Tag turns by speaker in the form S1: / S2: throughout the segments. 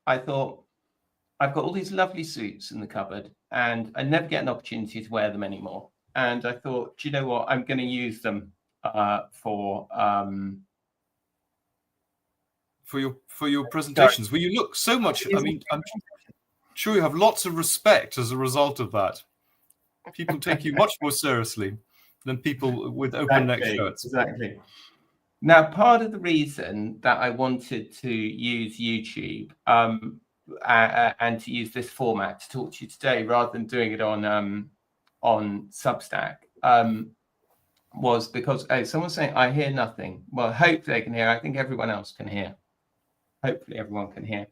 S1: I thought, I've got all these lovely suits in the cupboard and I never get an opportunity to wear them anymore. And I thought, do you know what? I'm going to use them for
S2: your presentations, where you look so much. I mean, I'm sure you have lots of respect as a result of that. People take you much more seriously than people with open neck shirts.
S1: Exactly. Now, part of the reason that I wanted to use YouTube and to use this format to talk to you today, rather than doing it on Substack, was because someone's saying, I hear nothing. Well, hopefully they can hear. I think everyone else can hear. Hopefully everyone can hear.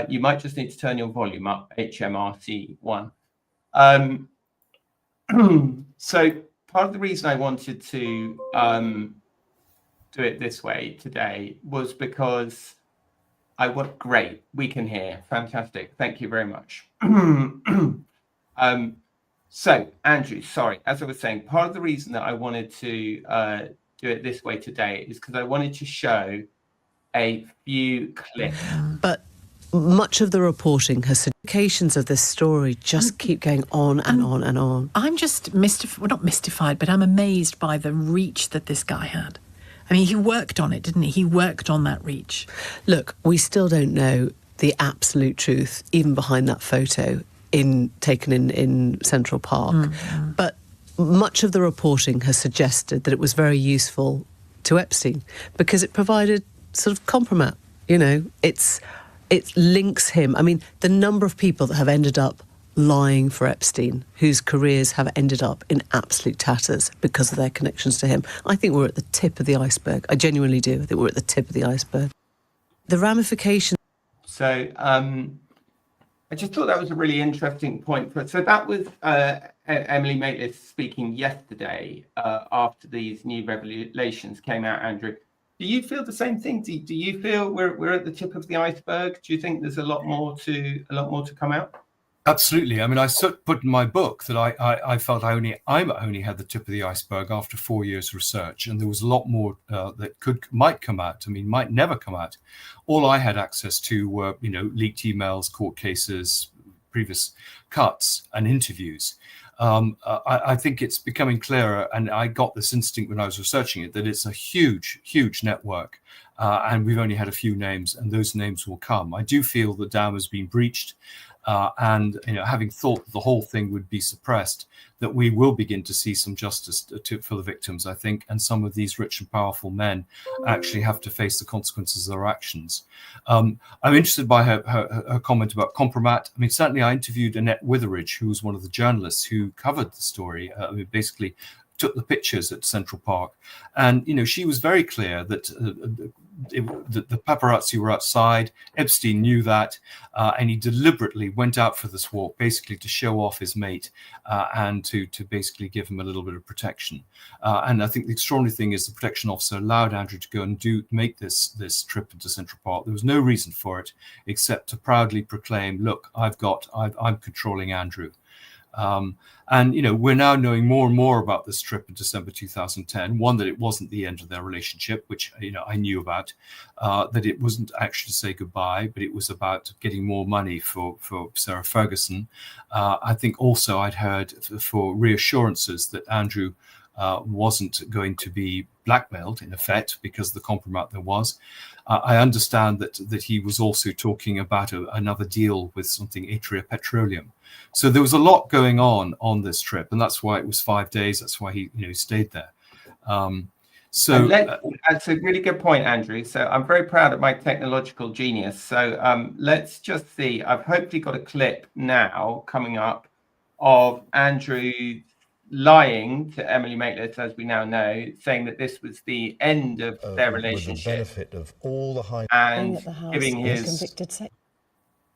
S1: You might just need to turn your volume up, HMRC1. So part of the reason I wanted to do it this way today was because great, we can hear. Fantastic. Thank you very much. So, Andrew, sorry, as I was saying, part of the reason that I wanted to do it this way today is because I wanted to show a few clips.
S3: But much of the reporting has indications of this story just keep going on and on and on.
S4: I'm just not mystified, but I'm amazed by the reach that this guy had. I mean, he worked on it, didn't he? He worked on that reach.
S3: Look, we still don't know the absolute truth, even behind that photo taken in Central Park. But much of the reporting has suggested that it was very useful to Epstein because it provided sort of compromise. You know, it links him. I mean, the number of people that have ended up lying for Epstein, whose careers have ended up in absolute tatters because of their connections to him. I think we're at the tip of the iceberg. I genuinely do. I think we're at the tip of the iceberg. The ramifications.
S1: So I just thought that was a really interesting point. So that was Emily Maitlis speaking yesterday after these new revelations came out, Andrew. Do you feel the same thing? Do you feel we're at the tip of the iceberg? Do you think there's a lot more to come out?
S2: Absolutely. I mean, I put in my book that I felt I only had the tip of the iceberg after 4 years research, and there was a lot more that might come out. I mean, might never come out. All I had access to were, leaked emails, court cases, previous cuts, and interviews. I think it's becoming clearer, and I got this instinct when I was researching it, that it's a huge, huge network, and we've only had a few names, and those names will come. I do feel the dam has been breached. And having thought that the whole thing would be suppressed, that we will begin to see some justice for the victims, I think, and some of these rich and powerful men actually have to face the consequences of their actions. I'm interested by her comment about compromat. I mean, certainly I interviewed Annette Witheridge, who was one of the journalists who covered the story, basically took the pictures at Central Park. And, she was very clear that the paparazzi were outside. Epstein knew that, and he deliberately went out for this walk, basically to show off his mate and to basically give him a little bit of protection. And I think the extraordinary thing is the protection officer allowed Andrew to go and make this trip into Central Park. There was no reason for it except to proudly proclaim, look, I'm controlling Andrew. And we're now knowing more and more about this trip in December 2010. One, that it wasn't the end of their relationship, which I knew about. That it wasn't actually to say goodbye, but it was about getting more money for Sarah Ferguson. I think also I'd heard for reassurances that Andrew wasn't going to be blackmailed, in effect, because of the compromise there was. I understand that he was also talking about another deal with something Atria Petroleum. So there was a lot going on this trip, and that's why it was 5 days. That's why he stayed there.
S1: That's a really good point, Andrew. So I'm very proud of my technological genius. So let's just see. I've hopefully got a clip now coming up of Andrew lying to Emily Maitlis, as we now know, saying that this was the end of their relationship,
S5: with the benefit of all the high
S1: and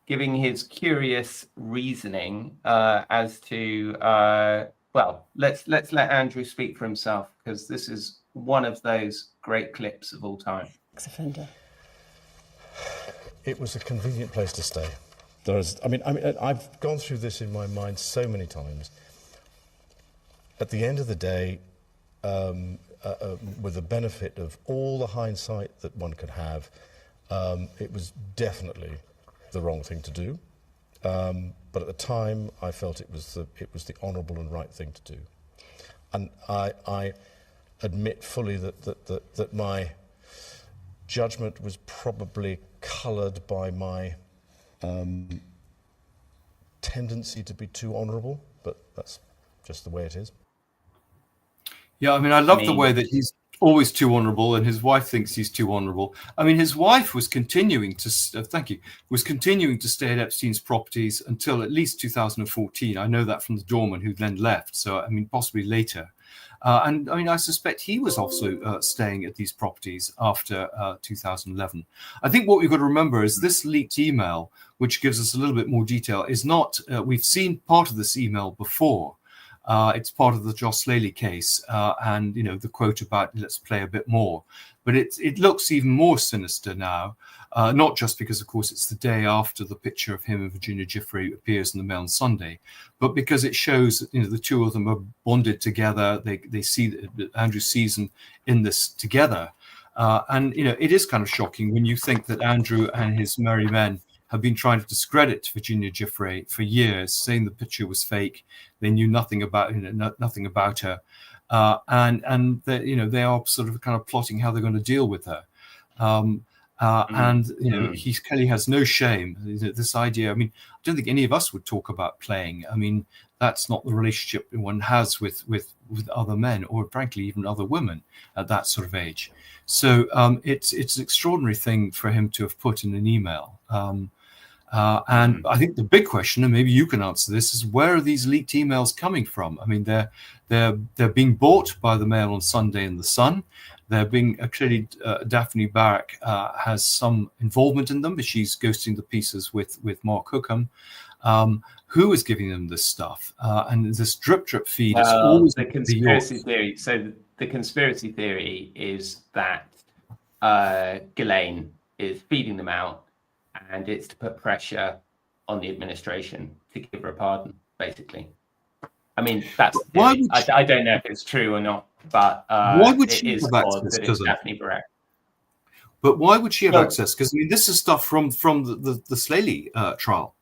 S1: giving his curious reasoning as to let's let Andrew speak for himself, because this is one of those great clips of all time.
S3: Offender.
S5: It was a convenient place to stay. I've gone through this in my mind so many times. At the end of the day, with the benefit of all the hindsight that one could have, it was definitely the wrong thing to do, but at the time I felt it was the honourable and right thing to do, and I admit fully that my judgment was probably coloured by my tendency to be too honourable, but that's just the way it is.
S2: Yeah, I mean, I love the way that he's always too honourable, and his wife thinks he's too honourable. I mean, his wife was continuing to stay at Epstein's properties until at least 2014. I know that from the doorman who then left. So, I mean, possibly later. And I mean, I suspect he was also staying at these properties after 2011. I think what we've got to remember is this leaked email, which gives us a little bit more detail, is not, we've seen part of this email before. It's part of the Joss Slaley case, and the quote about let's play a bit more. But it looks even more sinister now, not just because, of course, it's the day after the picture of him and Virginia Giuffre appears in the Mail on Sunday, but because it shows the two of them are bonded together. They see that Andrew sees them in this together, and it is kind of shocking when you think that Andrew and his merry men have been trying to discredit Virginia Giuffre for years, saying the picture was fake. They knew nothing about nothing about her, and they are sort of kind of plotting how they're going to deal with her. And Kelly has no shame. This idea. I mean, I don't think any of us would talk about playing. I mean, that's not the relationship one has with other men, or frankly even other women at that sort of age. So it's an extraordinary thing for him to have put in an email. And I think the big question, and maybe you can answer this, is where are these leaked emails coming from? I mean, they're being bought by the Mail on Sunday and the Sun. They're being clearly Daphne Barrack has some involvement in them, but she's ghosting the pieces with Mark Hookham. Who is giving them this stuff? And this drip feed is always
S1: the conspiracy theory. So the conspiracy theory is that Ghislaine is feeding them out, and it's to put pressure on the administration to give her a pardon, basically. I mean, that's I don't know if it's true or not, but
S2: why would she
S1: it is
S2: have
S1: odd
S2: access
S1: that
S2: to
S1: it's
S2: them?
S1: Daphne Barrack.
S2: But why would she have access? Because I mean, this is stuff from the Slaley trial.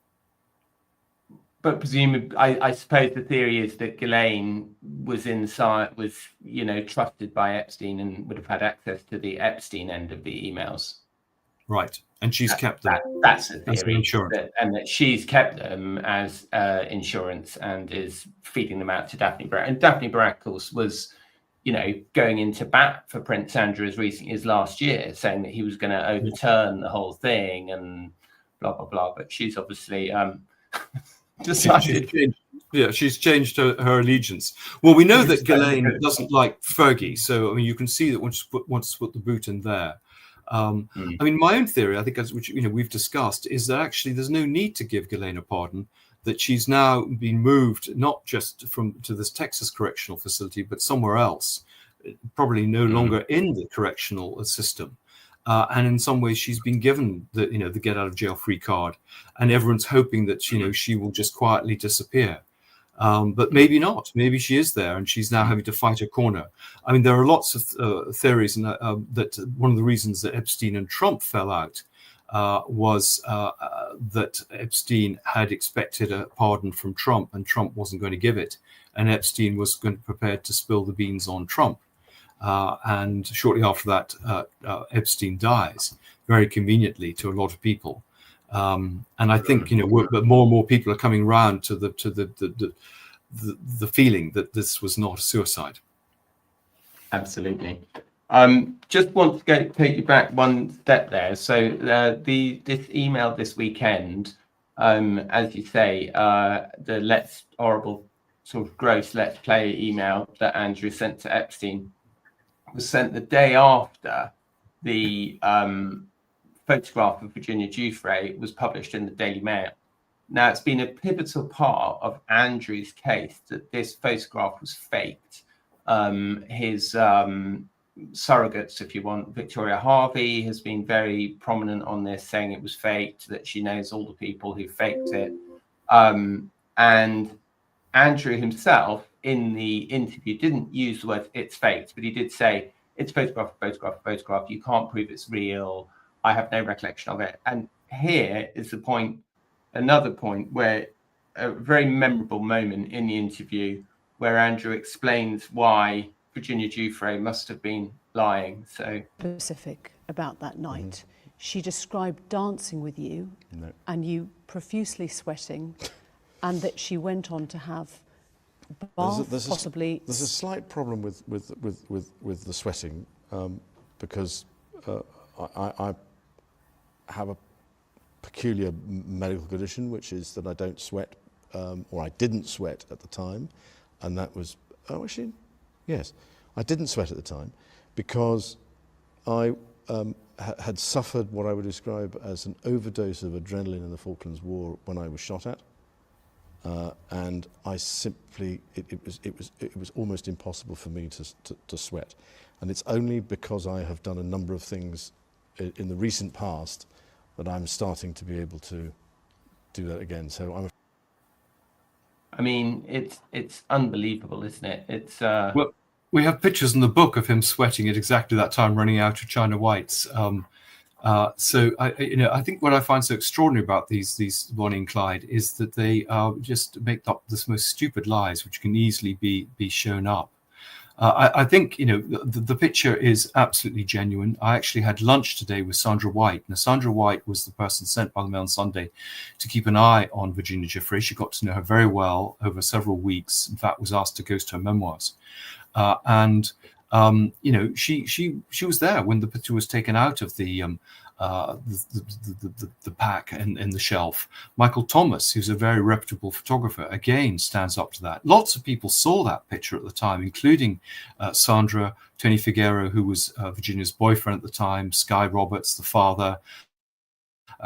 S1: But presumably, I suppose the theory is that Ghislaine was trusted by Epstein and would have had access to the Epstein end of the emails.
S2: Right, and she's kept them.
S1: That's the theory,
S2: insurance.
S1: and that she's kept them as insurance and is feeding them out to Daphne Barrack. And Daphne Barrack, of course, was, going into bat for Prince Andrew as recently as last year, saying that he was going to overturn the whole thing and blah blah blah. But she's obviously decided.
S2: She's changed her allegiance. Well, we know that Ghislaine doesn't like Fergie, so I mean, you can see that once to put the boot in there. I mean, my own theory, I think, which we've discussed, is that actually there's no need to give Ghislaine a pardon. That she's now been moved not just to this Texas correctional facility, but somewhere else, probably no longer in the correctional system. And in some ways, she's been given the get out of jail free card, and everyone's hoping that she will just quietly disappear. But maybe not. Maybe she is there, and she's now having to fight her corner. I mean, there are lots of theories, and that one of the reasons that Epstein and Trump fell out was that Epstein had expected a pardon from Trump, and Trump wasn't going to give it, and Epstein was prepared to spill the beans on Trump. And shortly after that, Epstein dies, very conveniently to a lot of people. And I think but more and more people are coming around to the feeling that this was not a suicide.
S1: Absolutely. Just want to take you back one step there. So this email this weekend, as you say, the horrible sort of gross let's play email that Andrew sent to Epstein was sent the day after the photograph of Virginia Giuffre was published in the Daily Mail. Now, it's been a pivotal part of Andrew's case that this photograph was faked. His surrogates, if you want, Victoria Harvey, has been very prominent on this, saying it was faked, that she knows all the people who faked it. And Andrew himself, in the interview, didn't use the word "it's faked," but he did say, "It's photograph. You can't prove it's real. I have no recollection of it." And here is the point, another point where a very memorable moment in the interview where Andrew explains why Virginia Giuffre must have been lying. So
S6: specific about that night. She described dancing with you and you profusely sweating, and that she went on to have bath, possibly.
S5: There's a slight problem with the sweating, because I have a peculiar medical condition, which is that I don't sweat, or I didn't sweat at the time, and that was, I didn't sweat at the time because I had suffered what I would describe as an overdose of adrenaline in the Falklands War when I was shot at, and I simply, it was almost impossible for me to sweat, and it's only because I have done a number of things in the recent past that I'm starting to be able to do that again.
S1: I mean, it's unbelievable, isn't it? It's
S2: well, we have pictures in the book of him sweating at exactly that time, running out of China Whites. So I think what I find so extraordinary about these Bonnie and Clyde is that they just make up this most stupid lies, which can easily be shown up. I think the picture is absolutely genuine. I actually had lunch today with Sandra White. Now, Sandra White was the person sent by the Mail on Sunday to keep an eye on Virginia Giuffre. She got to know her very well over several weeks. In fact, was asked to ghost her memoirs, she was there when the picture was taken out of the pack in the shelf. Michael Thomas, who's a very reputable photographer, again stands up to that. Lots of people saw that picture at the time, including Sandra, Tony Figueroa, who was Virginia's boyfriend at the time, Sky Roberts, the father,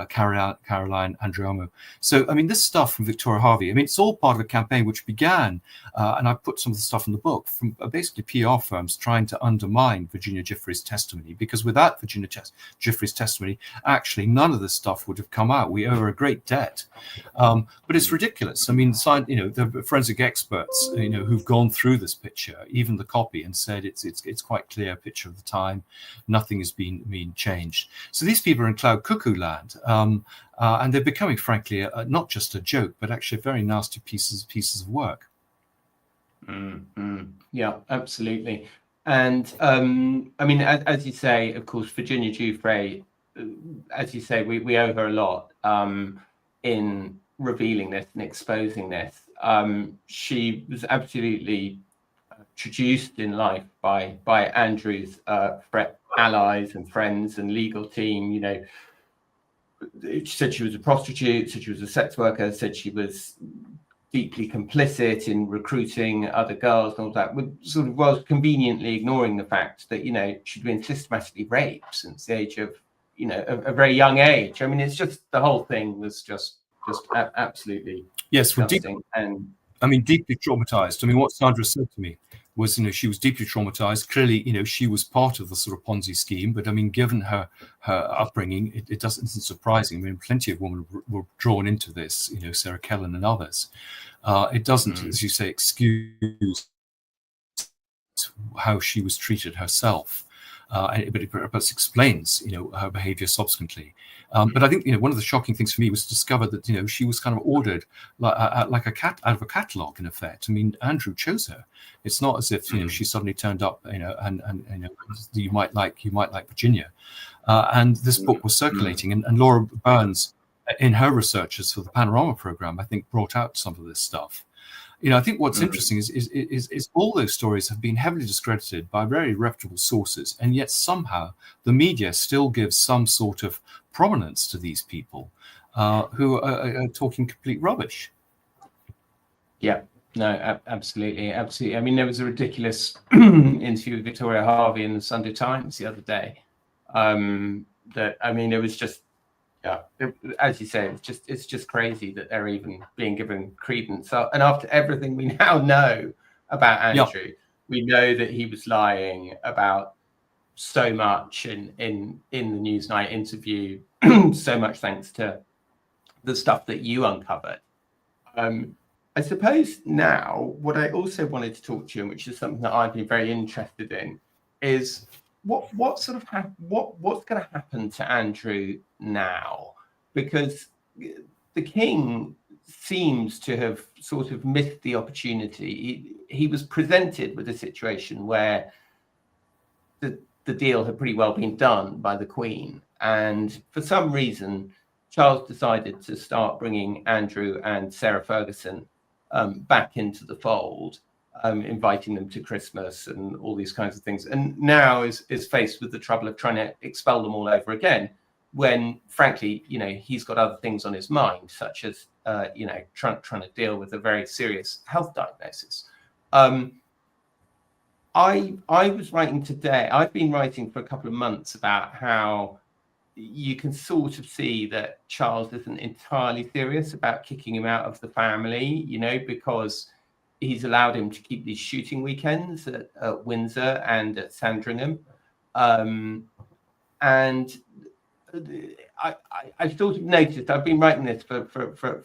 S2: Caroline Andreomo. So, I mean, this stuff from Victoria Harvey, I mean, it's all part of a campaign which began, and I put some of the stuff in the book, from basically PR firms trying to undermine Virginia Giuffre's testimony, because without Virginia Giuffre's testimony, actually, none of this stuff would have come out. We owe her a great debt. But it's ridiculous. I mean, the forensic experts, who've gone through this picture, even the copy, and said it's quite clear picture of the time. Nothing has been changed. So these people are in cloud cuckoo land. And they're becoming, frankly, not just a joke, but actually very nasty pieces of work.
S1: Yeah, absolutely. And I mean, as you say, of course, Virginia Giuffre, as you say, we owe her a lot in revealing this and exposing this. She was absolutely traduced in life by Andrew's allies and friends and legal team. She said she was a prostitute, said she was a sex worker, said she was deeply complicit in recruiting other girls and all that, was conveniently ignoring the fact that, she'd been systematically raped since the age of, a very young age. I mean, it's just, the whole thing was just absolutely disgusting.
S2: Deeply traumatized. I mean, what Sandra said to me was, she was deeply traumatized. Clearly, she was part of the sort of Ponzi scheme, but I mean, given her upbringing, it isn't surprising. I mean, plenty of women were drawn into this, Sarah Kellen and others. It doesn't, as you say, excuse how she was treated herself. But it explains, her behavior subsequently. But I think, one of the shocking things for me was to discover that, she was kind of ordered like a cat out of a catalogue, in effect. I mean, Andrew chose her. It's not as if, she suddenly turned up, and you might like Virginia. And this book was circulating, and Laura Burns, in her researches for the Panorama program, I think brought out some of this stuff. I think what's interesting is all those stories have been heavily discredited by very reputable sources, and yet somehow the media still gives some sort of prominence to these people who are talking complete rubbish.
S1: Yeah, no, absolutely. I mean, there was a ridiculous interview with Victoria Harvey in the Sunday Times the other day. It was just, as you say, it's just crazy that they're even being given credence. And after everything we now know about Andrew, we know that he was lying about so much in the Newsnight interview, so much thanks to the stuff that you uncovered. I suppose now what I also wanted to talk to you, which is something that I've been very interested in, is what's going to happen to Andrew now? because the king seems to have sort of missed the opportunity. He was presented with a situation where the deal had pretty well been done by the Queen, and for some reason Charles decided to start bringing Andrew and Sarah Ferguson back into the fold, inviting them to Christmas and all these kinds of things, and now is faced with the trouble of trying to expel them all over again, when frankly, you know, he's got other things on his mind, such as you know, trying to deal with a very serious health diagnosis. I was writing today, I've been writing for a couple of months about how you can sort of see that Charles isn't entirely serious about kicking him out of the family, you know, because he's allowed him to keep these shooting weekends at Windsor and at Sandringham. And I sort of noticed, I've been writing this for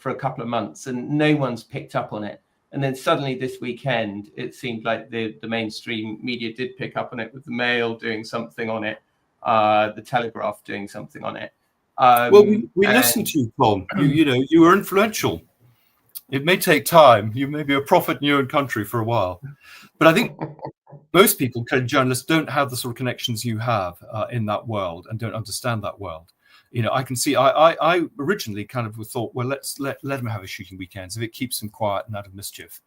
S1: a couple of months and no one's picked up on it. And then suddenly this weekend, it seemed like the mainstream media did pick up on it, with the Mail doing something on it, the Telegraph doing something on it.
S2: Well, we listened to you, Tom. You know, you were influential. It may take time. You may be a prophet in your own country for a while. But I think most people, journalists, don't have the sort of connections you have in that world and don't understand that world. You know, I can see, I originally kind of thought, well, let him have his shooting weekends if it keeps him quiet and out of mischief.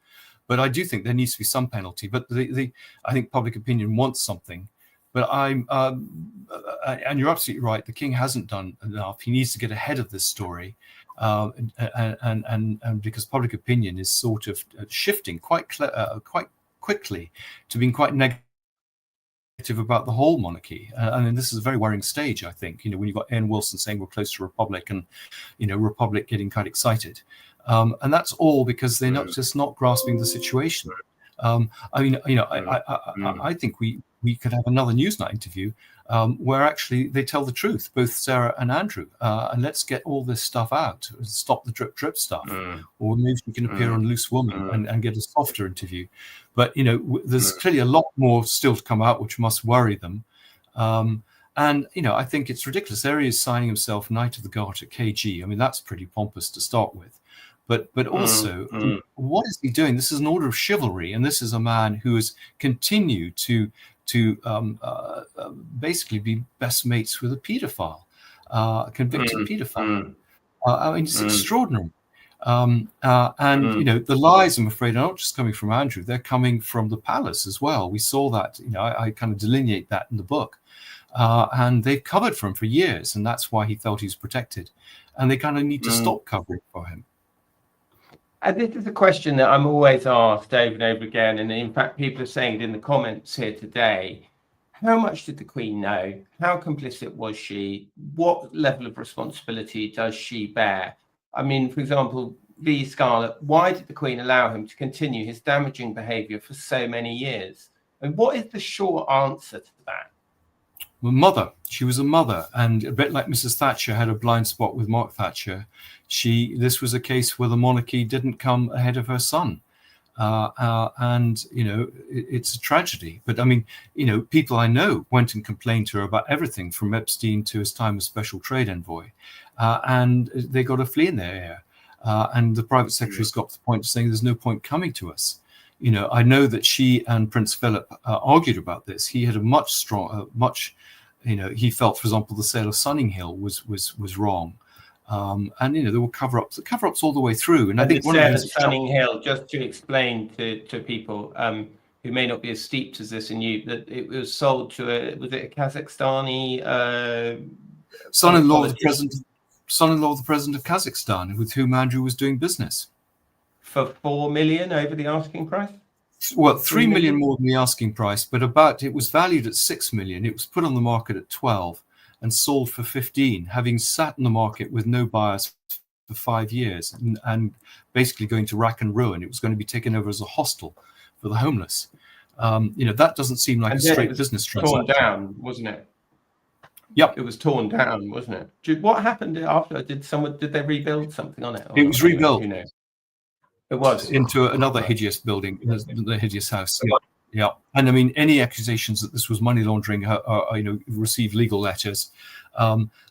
S2: But I do think there needs to be some penalty. But I think public opinion wants something. But and you're absolutely right, the king hasn't done enough. He needs to get ahead of this story. And because public opinion is sort of shifting quite quickly to being quite negative about the whole monarchy. I mean, this is a very worrying stage, I think, you know, when you've got Ian Wilson saying we're close to republic, and, you know, republic getting quite excited. And that's all because they're not grasping the situation. I mean, you know, I think we could have another Newsnight interview where actually they tell the truth, both Sarah and Andrew, and let's get all this stuff out, stop the drip stuff, or maybe we can appear on Loose Woman and get a softer interview. But, you know, there's clearly a lot more still to come out, which must worry them. And, you know, I think it's ridiculous. There he is signing himself Knight of the Garter, KG. I mean, that's pretty pompous to start with. But also, what is he doing? This is an order of chivalry, and this is a man who has continued to basically be best mates with a paedophile, convicted paedophile. I mean, it's extraordinary. And you know, the lies, I'm afraid, are not just coming from Andrew; they're coming from the palace as well. We saw that. You know, I kind of delineate that in the book, and they've covered for him for years, and that's why he felt he was protected. And they kind of need to stop covering for him.
S1: And this is a question that I'm always asked over and over again, and in fact, people are saying it in the comments here today. How much did the Queen know? How complicit was she? What level of responsibility does she bear? I mean, for example, V. Scarlett, why did the Queen allow him to continue his damaging behaviour for so many years? And what is the short answer to that?
S2: Well, mother. She was a mother, and a bit like Mrs. Thatcher had a blind spot with Mark Thatcher. This was a case where the monarchy didn't come ahead of her son, and you know, it's a tragedy. But I mean, you know, people I know went and complained to her about everything from Epstein to his time as special trade envoy, and they got a flea in their ear. And the private secretary's got to the point of saying there's no point coming to us. You know, I know that she and Prince Philip argued about this. He had a much, you know, he felt, for example, the sale of Sunninghill was wrong. And, you know, there were cover-ups all the way through. And I think one of the
S1: Sunninghill, just to explain to people who may not be as steeped as this in you, that it was sold to was it a Kazakhstani
S2: son-in-law of the president of Kazakhstan, with whom Andrew was doing business.
S1: For 4 million over the asking price?
S2: Well, 3 million more than the asking price, but it was valued at 6 million. It was put on the market at 12 and sold for 15, having sat in the market with no buyers for 5 years and basically going to rack and ruin. It was going to be taken over as a hostel for the homeless. You know, that doesn't seem like a straight business transaction.
S1: Torn down, wasn't it?
S2: Yep.
S1: It was torn down, wasn't it? What happened after? Did they rebuild something on it?
S2: It was rebuilt.
S1: Who knows? It was
S2: into another hideous building, the hideous house. Yeah. And I mean, any accusations that this was money laundering, you know, received legal letters.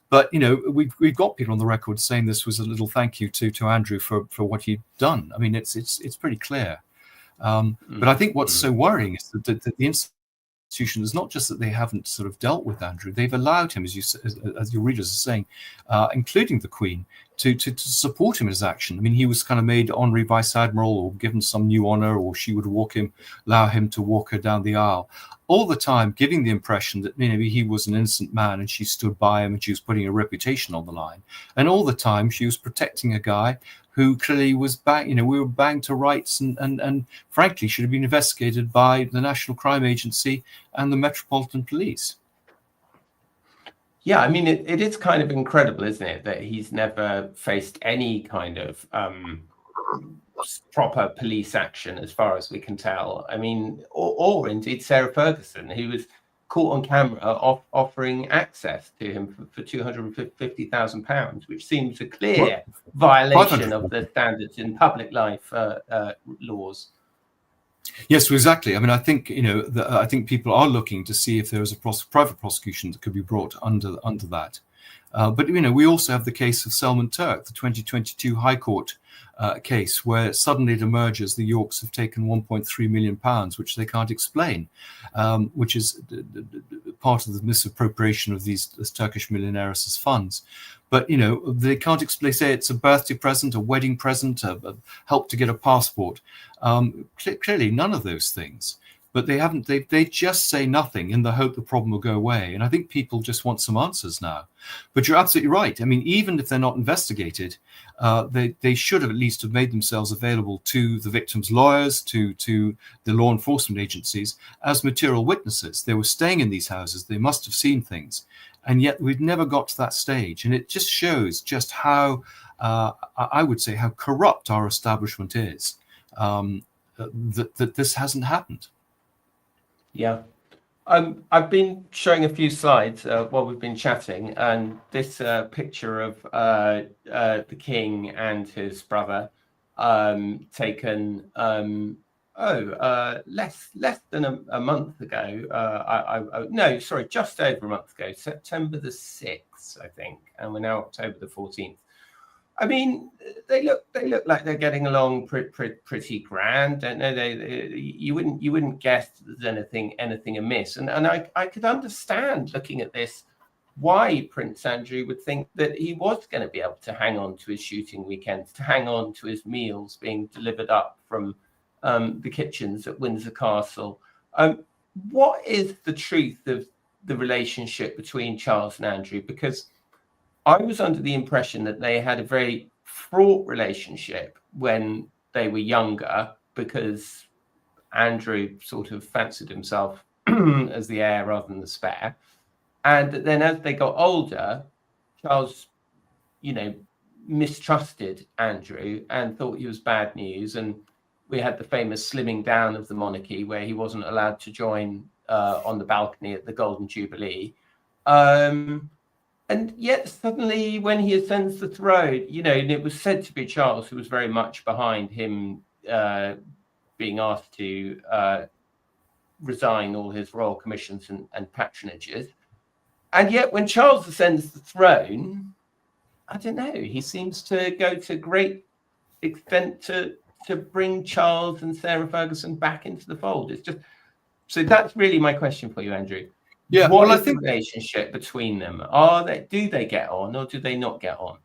S2: But we've got people on the record saying this was a little thank you to Andrew for what he'd done. I mean, it's pretty clear. But I think what's so worrying is that the institution is not just that they haven't sort of dealt with Andrew; they've allowed him, as your readers are saying, including the Queen, to support him in his action. I mean, he was kind of made honorary vice admiral or given some new honor, or she would allow him to walk her down the aisle, all the time giving the impression that he was an innocent man and she stood by him and she was putting her reputation on the line. And all the time she was protecting a guy who clearly was we were banged to rights and frankly should have been investigated by the National Crime Agency and the Metropolitan Police.
S1: Yeah, I mean, it is kind of incredible, isn't it, that he's never faced any kind of proper police action, as far as we can tell. I mean, or indeed Sarah Ferguson, who was caught on camera offering access to him for £250,000, which seems a clear violation of the standards in public life laws.
S2: Yes, exactly. I mean, I think I think people are looking to see if there is a private prosecution that could be brought under that. But we also have the case of Selman Turk, the 2022 High Court case, where suddenly it emerges the Yorks have taken £1.3 million, which they can't explain, which is part of the misappropriation of this Turkish millionaire's funds. But they can't explain. Say it's a birthday present, a wedding present, a help to get a passport. Clearly, none of those things. But they haven't. They just say nothing in the hope the problem will go away. And I think people just want some answers now. But you're absolutely right. I mean, even if they're not investigated, they should have at least have made themselves available to the victims' lawyers, to the law enforcement agencies as material witnesses. They were staying in these houses. They must have seen things. And yet we've never got to that stage. And it just shows just how, I would say, how corrupt our establishment is, that this hasn't happened.
S1: Yeah. I've been showing a few slides while we've been chatting, and this picture of the King and his brother taken less than a month ago. No, sorry, just over a month ago, September the 6th, I think, and we're now October the 14th. I mean, they look like they're getting along pretty grand, don't they? You wouldn't guess there's anything amiss, and I could understand looking at this why Prince Andrew would think that he was going to be able to hang on to his shooting weekends, to hang on to his meals being delivered up from the kitchens at Windsor Castle. What is the truth of the relationship between Charles and Andrew? Because I was under the impression that they had a very fraught relationship when they were younger, because Andrew sort of fancied himself as the heir rather than the spare. And then as they got older, Charles, mistrusted Andrew and thought he was bad news. And we had the famous slimming down of the monarchy, where he wasn't allowed to join on the balcony at the Golden Jubilee. And yet suddenly when he ascends the throne, and it was said to be Charles who was very much behind him being asked to resign all his royal commissions and patronages. And yet when Charles ascends the throne, I don't know, he seems to go to great extent to bring Charles and Sarah Ferguson back into the fold. It's just, so that's really my question for you, Andrew.
S2: Yeah,
S1: what is the relationship between them? Do they get on or do they not get on?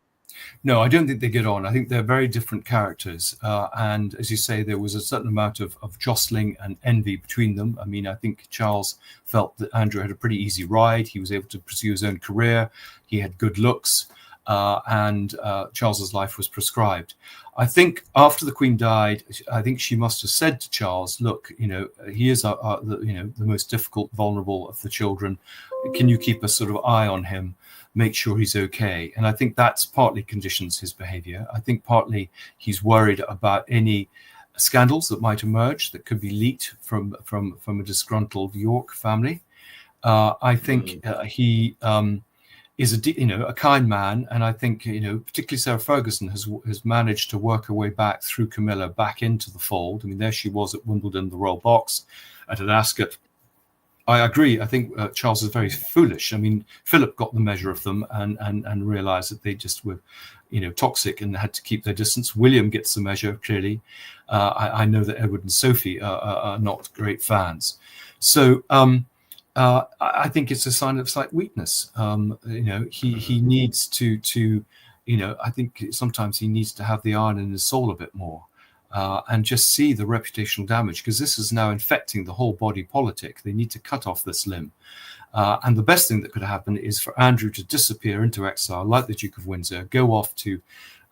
S2: No, I don't think they get on. I think they're very different characters. And as you say, there was a certain amount of jostling and envy between them. I mean, I think Charles felt that Andrew had a pretty easy ride. He was able to pursue his own career. He had good looks. And Charles's life was prescribed. I think after the Queen died, I think she must have said to Charles, "Look, he is the most difficult, vulnerable of the children. Can you keep a sort of eye on him, make sure he's okay?" And I think that's partly conditions his behaviour. I think partly he's worried about any scandals that might emerge that could be leaked from a disgruntled York family. I think he is a kind man, and I think particularly Sarah Ferguson has managed to work her way back through Camilla back into the fold. I mean, there she was at Wimbledon, the Royal Box, at an Ascot, I agree. I think Charles is very foolish. I mean, Philip got the measure of them and realized that they just were, toxic and had to keep their distance. William gets the measure, clearly. I know that Edward and Sophie are not great fans. So I think it's a sign of slight weakness. He needs to I think sometimes he needs to have the iron in his soul a bit more. And just see the reputational damage, because this is now infecting the whole body politic. They need to cut off this limb. And the best thing that could happen is for Andrew to disappear into exile, like the Duke of Windsor, go off to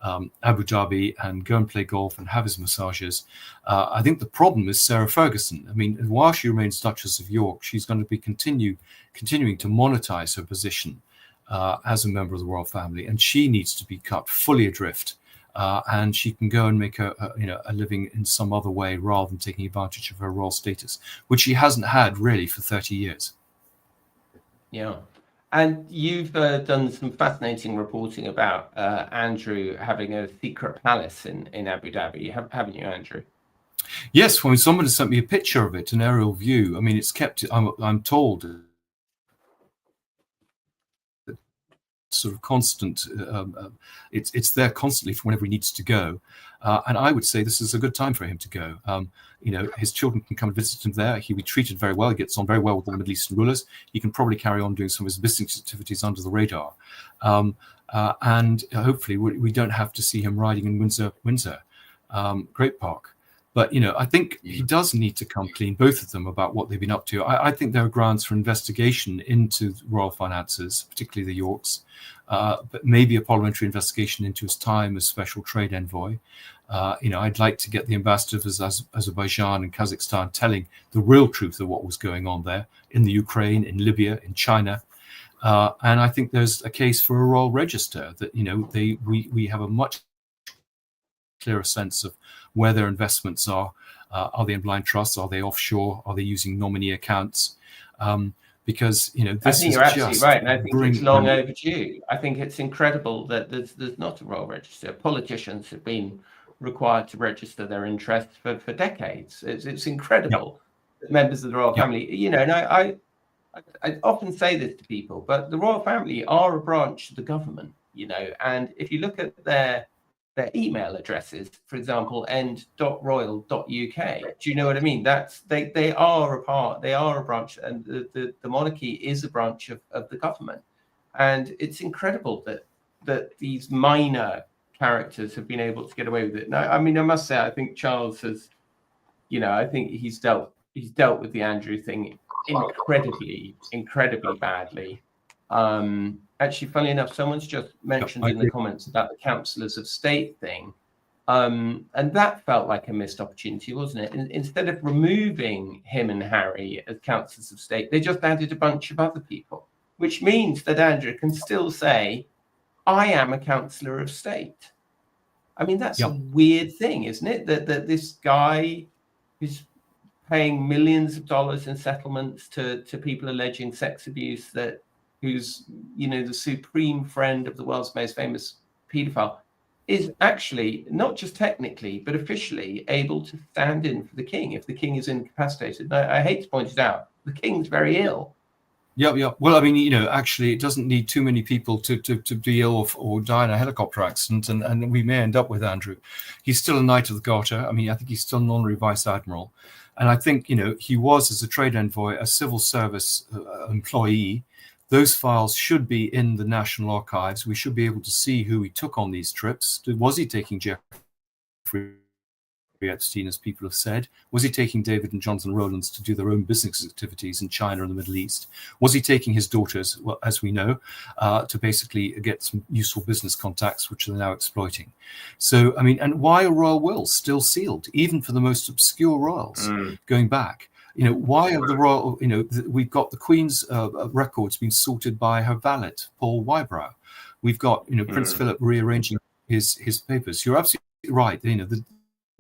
S2: Abu Dhabi and go and play golf and have his massages. I think the problem is Sarah Ferguson. I mean, while she remains Duchess of York, she's going to be continuing to monetize her position as a member of the royal family, and she needs to be cut fully adrift. And she can go and make a living in some other way rather than taking advantage of her royal status, which she hasn't had really for 30 years.
S1: Yeah. And you've done some fascinating reporting about Andrew having a secret palace in Abu Dhabi, haven't you, Andrew?
S2: Yes, when someone has sent me a picture of it, an aerial view. I mean, it's kept, I'm told, sort of constant, it's there constantly for whenever he needs to go, and I would say this is a good time for him to go. His children can come and visit him there. He'll be treated very well. He gets on very well with all the Middle Eastern rulers. He can probably carry on doing some of his business activities under the radar, and hopefully we don't have to see him riding in Windsor Great Park. But, I think he does need to come clean, both of them, about what they've been up to. I think there are grounds for investigation into royal finances, particularly the Yorks, but maybe a parliamentary investigation into his time as special trade envoy. I'd like to get the ambassadors of Azerbaijan and Kazakhstan telling the real truth of what was going on there in the Ukraine, in Libya, in China. And I think there's a case for a royal register that, we have a much clearer sense of where their investments are. Are they in blind trusts? Are they offshore? Are they using nominee accounts? Because this
S1: I think you're absolutely right, and I think it's long overdue. I think it's incredible that there's not a royal register. Politicians have been required to register their interests for decades. It's incredible that members of the royal family, and I often say this to people, but the royal family are a branch of the government, and if you look at their email addresses, for example, end.royal.uk. Do you know what I mean? They are a branch, and the monarchy is a branch of the government. And it's incredible that these minor characters have been able to get away with it. Now, I mean, I must say, I think Charles has, I think he's dealt with the Andrew thing incredibly badly. Actually, funny enough, someone's just mentioned in the comments about the councillors of state thing, and that felt like a missed opportunity, wasn't it? Instead of removing him and Harry as councillors of state, they just added a bunch of other people, which means that Andrew can still say, I am a councillor of state. I mean, that's a weird thing, isn't it? That this guy who's paying millions of dollars in settlements to people alleging sex abuse, who's the supreme friend of the world's most famous paedophile, is actually not just technically but officially able to stand in for the king if the king is incapacitated. Now, I hate to point it out, the king's very ill.
S2: Yeah. Well, I mean, actually, it doesn't need too many people to be ill or die in a helicopter accident, and we may end up with Andrew. He's still a Knight of the Garter. I mean, I think he's still an honorary vice admiral, and I think he was, as a trade envoy, a civil service employee. Those files should be in the National Archives. We should be able to see who he took on these trips. Was he taking Jeffrey Epstein, as people have said? Was he taking David and Jonathan Rowlands to do their own business activities in China and the Middle East? Was he taking his daughters, well, as we know, to basically get some useful business contacts, which they're now exploiting? So, I mean, and why are royal wills still sealed, even for the most obscure royals going back? Why are the royal, we've got the Queen's records being sorted by her valet, Paul Wybrow. We've got, Prince Philip rearranging his papers. You're absolutely right.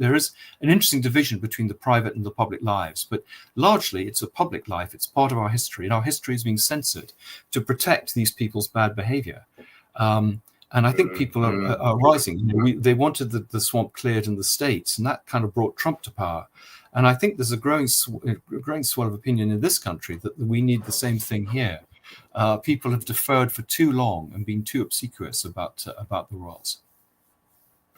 S2: There is an interesting division between the private and the public lives, but largely it's a public life. It's part of our history, and our history is being censored to protect these people's bad behavior. And I think people are rising. They wanted the swamp cleared in the States, and that kind of brought Trump to power. And I think there's a growing swell of opinion in this country that we need the same thing here. People have deferred for too long and been too obsequious about the royals.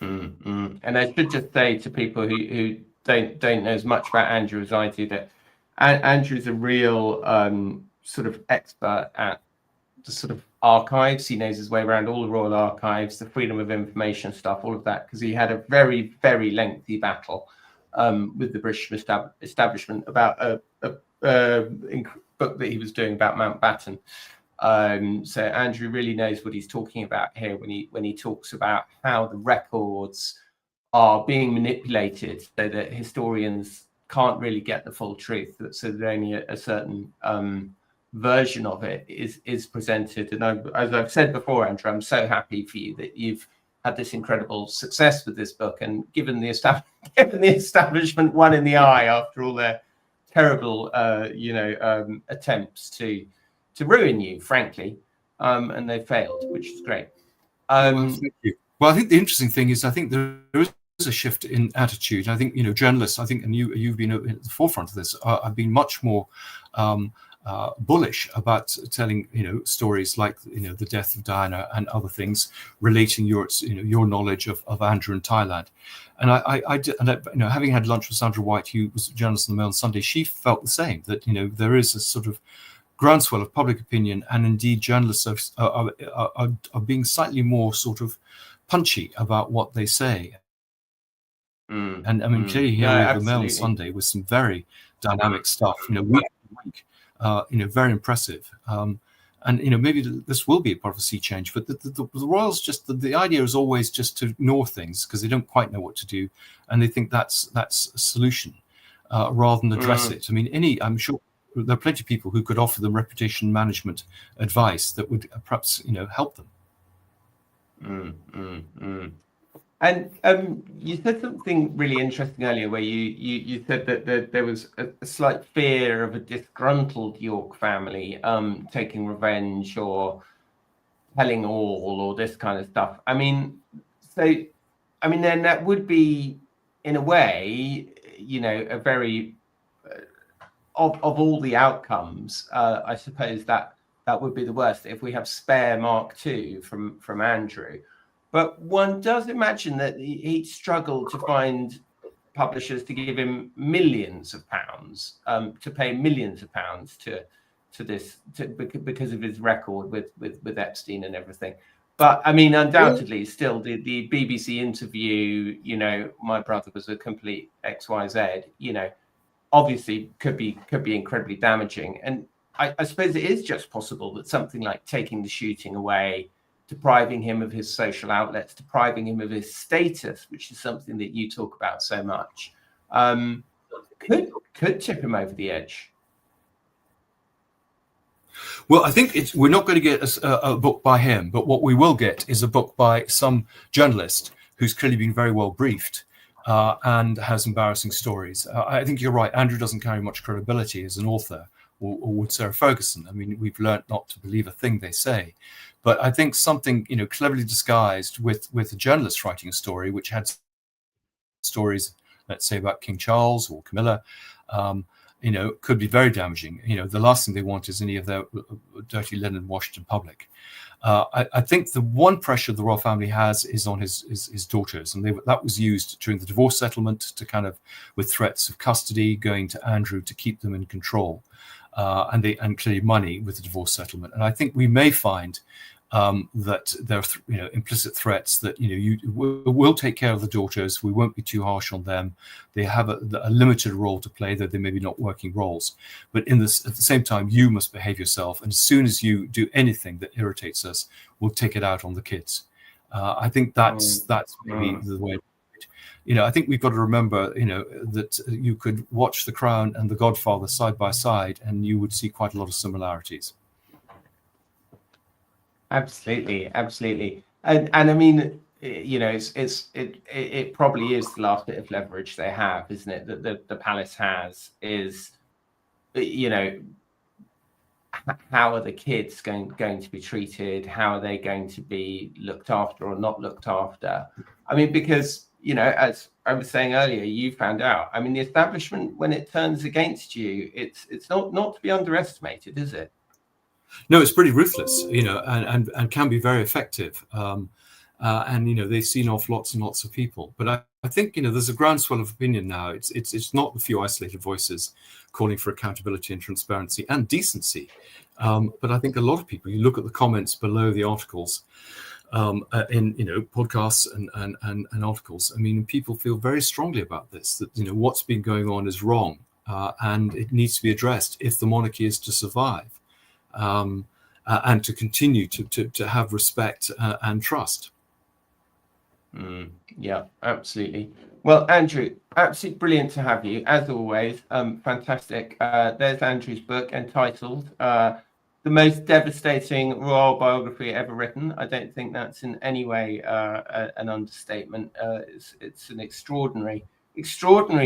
S1: And I should just say to people who don't know as much about Andrew as I do, that Andrew's a real sort of expert at the sort of archives. He knows his way around all the royal archives, the freedom of information stuff, all of that, because he had a very, very lengthy battle with the British establishment about a book that he was doing about Mountbatten. So Andrew really knows what he's talking about here when he talks about how the records are being manipulated so that historians can't really get the full truth. So that only a certain version of it is presented. And as I've said before, Andrew, I'm so happy for you that you've had this incredible success with this book, and given the establishment one in the eye after all their terrible attempts to ruin you, frankly, and they failed, which is great.
S2: Thank you. Well, I think the interesting thing is, I think there is a shift in attitude. I think, journalists, I think, and you've been at the forefront of this, have been much more bullish about telling, stories like, the death of Diana and other things relating your knowledge of Andrew in Thailand. And having had lunch with Sandra White, who was a journalist in the Mail on Sunday, she felt the same, that, there is a sort of groundswell of public opinion, and indeed journalists are being slightly more sort of punchy about what they say. And I mean, clearly here with the Mail on Sunday with some very dynamic stuff, week to week, very impressive. And maybe this will be a part of a sea change, but the royals the idea is always just to ignore things because they don't quite know what to do, and they think that's a solution rather than address it. I mean, I'm sure there are plenty of people who could offer them reputation management advice that would perhaps help them.
S1: And you said something really interesting earlier, where you said that there was a slight fear of a disgruntled York family taking revenge or telling all, or this kind of stuff. I mean, then that would be, in a way, a very of all the outcomes, I suppose that would be the worst if we have spare Mark II from Andrew. But one does imagine that he'd struggle to find publishers to give him millions of pounds, to pay millions of pounds to this, because of his record with Epstein and everything. But I mean, undoubtedly, still the BBC interview, my brother was a complete XYZ, obviously could be incredibly damaging. And I suppose it is just possible that something like taking the shooting away, depriving him of his social outlets, depriving him of his status, which is something that you talk about so much, could tip him over the edge.
S2: Well, I think we're not going to get a book by him, but what we will get is a book by some journalist who's clearly been very well briefed and has embarrassing stories. I think you're right. Andrew doesn't carry much credibility as an author, or would Sarah Ferguson. I mean, we've learnt not to believe a thing they say. But I think something, cleverly disguised with a journalist writing a story, which had stories, let's say, about King Charles or Camilla, could be very damaging. The last thing they want is any of their dirty linen washed in public. I think the one pressure the royal family has is on his daughters, and that was used during the divorce settlement to kind of, with threats of custody going to Andrew to keep them in control, and clearly money with the divorce settlement. And I think we may find that there are implicit threats that we'll take care of the daughters, we won't be too harsh on them, they have a limited role to play, though they may be not working roles, but at the same time you must behave yourself, and as soon as you do anything that irritates us, we'll take it out on the kids. I think that's maybe the way. I think we've got to remember that you could watch The Crown and The Godfather side by side and you would see quite a lot of similarities.
S1: Absolutely. And I mean, it probably is the last bit of leverage they have, isn't it? That the palace has is, how are the kids going to be treated? How are they going to be looked after or not looked after? I mean, because, as I was saying earlier, you found out. I mean, the establishment, when it turns against you, it's not to be underestimated, is it?
S2: No, it's pretty ruthless, and can be very effective. And they've seen off lots and lots of people. But I think there's a groundswell of opinion now. It's not the few isolated voices calling for accountability and transparency and decency. But I think a lot of people, you look at the comments below the articles, in podcasts and articles. I mean, people feel very strongly about this. That what's been going on is wrong, and it needs to be addressed if the monarchy is to survive, and to continue to have respect and trust.
S1: Yeah, absolutely. Well, Andrew, absolutely brilliant to have you as always. Fantastic. There's Andrew's book entitled The Most Devastating Royal Biography Ever Written. I don't think that's in any way an understatement. It's an extraordinary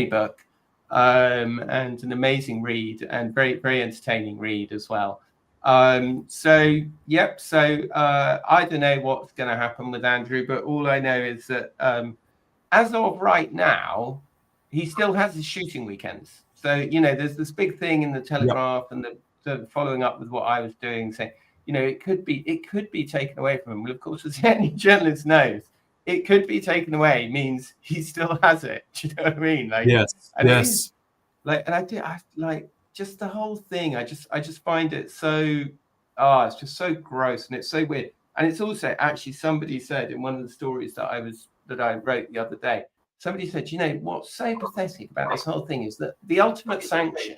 S1: book, and an amazing read, and very, very entertaining read as well. So I don't know what's going to happen with Andrew, but all I know is that as of right now, he still has his shooting weekends. So there's this big thing in the Telegraph, and the following up with what I was doing, saying it could be taken away from him. Well, of course, as any journalist knows, it could be taken away means he still has it. Do you know what I mean? Like,
S2: yes.
S1: Just the whole thing, I just find it so, it's just so gross, and it's so weird. And it's also, actually, somebody said in one of the stories that I wrote the other day, somebody said, what's so pathetic about this whole thing is that the ultimate sanction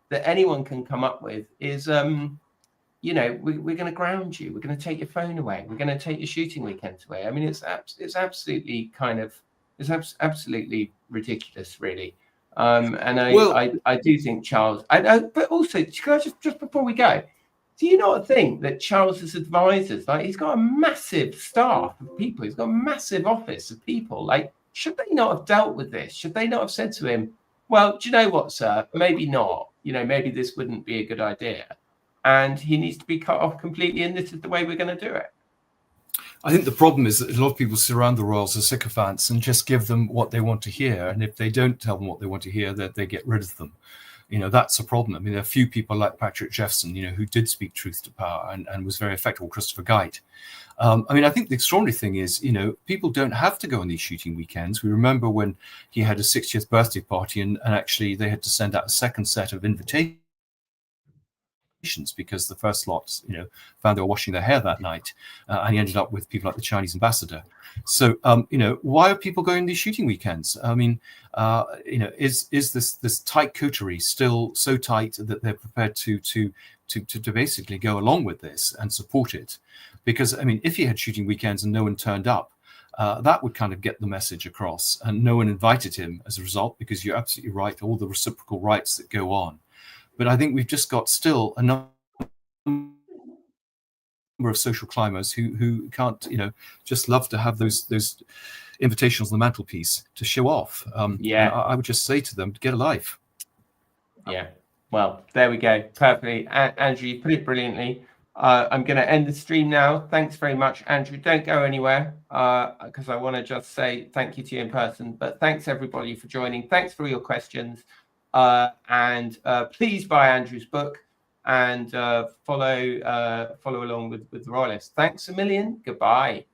S1: that anyone can come up with is, we're going to ground you, we're going to take your phone away, we're going to take your shooting weekends away. I mean, it's absolutely absolutely ridiculous, really. And I do think Charles, but also, just before we go, do you not think that Charles's advisors, like, he's got a massive staff of people, he's got a massive office of people, like, should they not have dealt with this? Should they not have said to him, well, do you know what, sir, maybe not, maybe this wouldn't be a good idea, and he needs to be cut off completely, and this is the way we're going to do it?
S2: I think the problem is that a lot of people surround the royals as sycophants and just give them what they want to hear. And if they don't tell them what they want to hear, that they get rid of them. That's a problem. I mean, there are a few people like Patrick Jeffson, who did speak truth to power and was very effective, or Christopher Geit. I think the extraordinary thing is, people don't have to go on these shooting weekends. We remember when he had a 60th birthday party, and actually they had to send out a second set of invitations because the first lot, found they were washing their hair that night, and he ended up with people like the Chinese ambassador. So, why are people going to these shooting weekends? I mean, is this tight coterie still so tight that they're prepared to basically go along with this and support it? Because I mean, if he had shooting weekends and no one turned up, that would kind of get the message across, and no one invited him as a result, because you're absolutely right, all the reciprocal rights that go on. But I think we've just got still a number of social climbers who can't, just love to have those invitations on the mantelpiece to show off. I would just say to them, get a life.
S1: Yeah. Well, there we go. Perfectly. Andrew, you put it brilliantly. I'm going to end the stream now. Thanks very much, Andrew. Don't go anywhere, because I want to just say thank you to you in person. But thanks, everybody, for joining. Thanks for your questions. And please buy Andrew's book and follow along with the Royalist. Thanks a million. Goodbye.